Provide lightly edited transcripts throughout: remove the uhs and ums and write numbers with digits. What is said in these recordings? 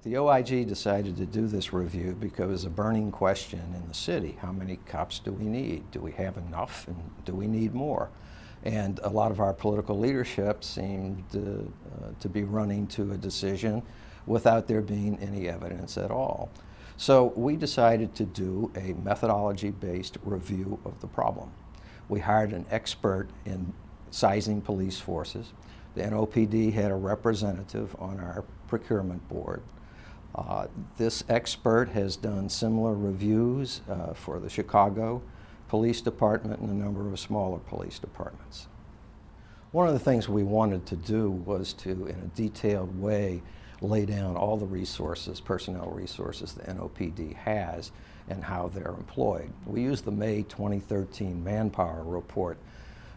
The OIG decided to do this review because it was a burning question in the city. How many cops do we need? Do we have enough, and do we need more? And a lot of our political leadership seemed to be running to a decision without there being any evidence at all. So we decided to do a methodology-based review of the problem. We hired an expert in sizing police forces. The NOPD had a representative on our procurement board. This expert has done similar reviews for the Chicago Police Department and a number of smaller police departments. One of the things we wanted to do was to, in a detailed way, lay down all the resources, personnel resources the NOPD has and how they're employed. We used the May 2013 Manpower Report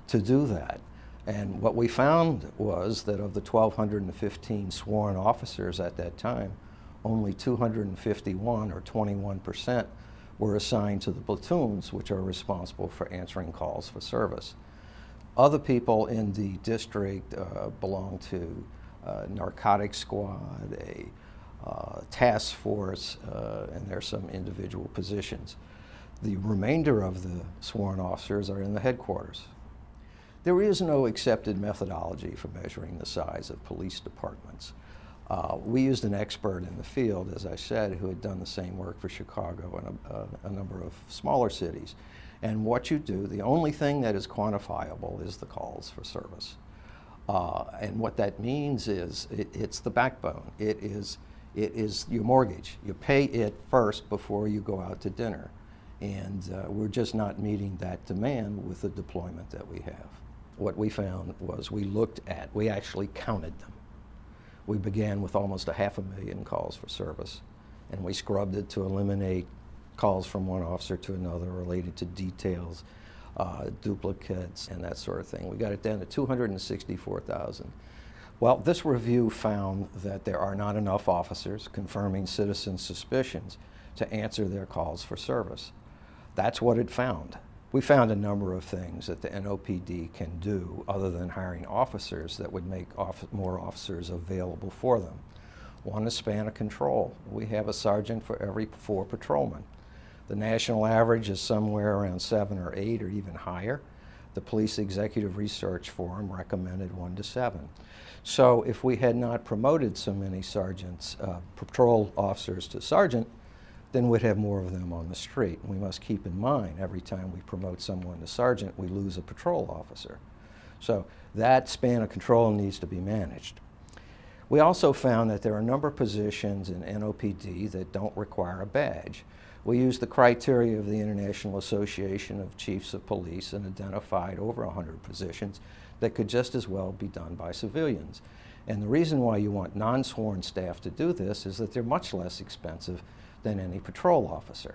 to do that. And what we found was that of the 1,215 sworn officers at that time, only 251, or 21%, were assigned to the platoons, which are responsible for answering calls for service. Other people in the district belong to narcotics squad, a task force, and there's some individual positions. The remainder of the sworn officers are in the headquarters. There is no accepted methodology for measuring the size of police departments. We used an expert in the field, as I said, who had done the same work for Chicago and a number of smaller cities. And what you do, the only thing that is quantifiable is the calls for service. And what that means is it's the backbone. It is your mortgage. You pay it first before you go out to dinner. And we're just not meeting that demand with the deployment that we have. What we found was we actually counted them. We began with almost 500,000 calls for service, and we scrubbed it to eliminate calls from one officer to another related to details, duplicates, and that sort of thing. We got it down to 264,000. Well, this review found that there are not enough officers confirming citizen suspicions to answer their calls for service. That's what it found. We found a number of things that the NOPD can do other than hiring officers that would make more officers available for them. One is span of control. We have a sergeant for every 4 patrolmen. The national average is somewhere around 7 or 8 or even higher. The Police Executive Research Forum recommended 1 to 7. So if we had not promoted so many sergeants, patrol officers to sergeant, then we'd have more of them on the street. We must keep in mind, every time we promote someone to sergeant, we lose a patrol officer. So that span of control needs to be managed. We also found that there are a number of positions in NOPD that don't require a badge. We used the criteria of the International Association of Chiefs of Police and identified over 100 positions that could just as well be done by civilians. And the reason why you want non-sworn staff to do this is that they're much less expensive than any patrol officer.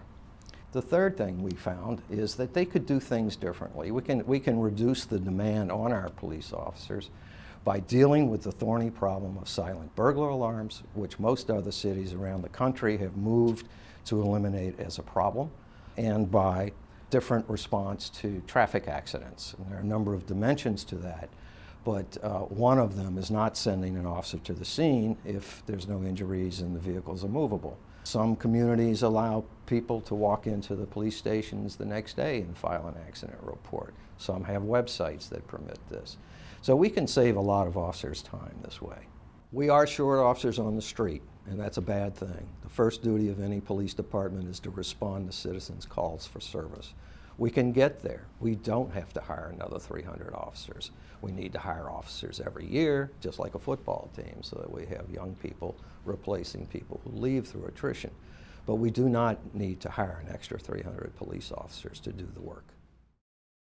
The third thing we found is that they could do things differently. We can reduce the demand on our police officers by dealing with the thorny problem of silent burglar alarms, which most other cities around the country have moved to eliminate as a problem, and by different response to traffic accidents. And there are a number of dimensions to that, but one of them is not sending an officer to the scene if there's no injuries and the vehicles are movable. Some communities allow people to walk into the police stations the next day and file an accident report. Some have websites that permit this. So we can save a lot of officers' time this way. We are short officers on the street, and that's a bad thing. The first duty of any police department is to respond to citizens' calls for service. We can get there. We don't have to hire another 300 officers. We need to hire officers every year, just like a football team, so that we have young people replacing people who leave through attrition. But we do not need to hire an extra 300 police officers to do the work.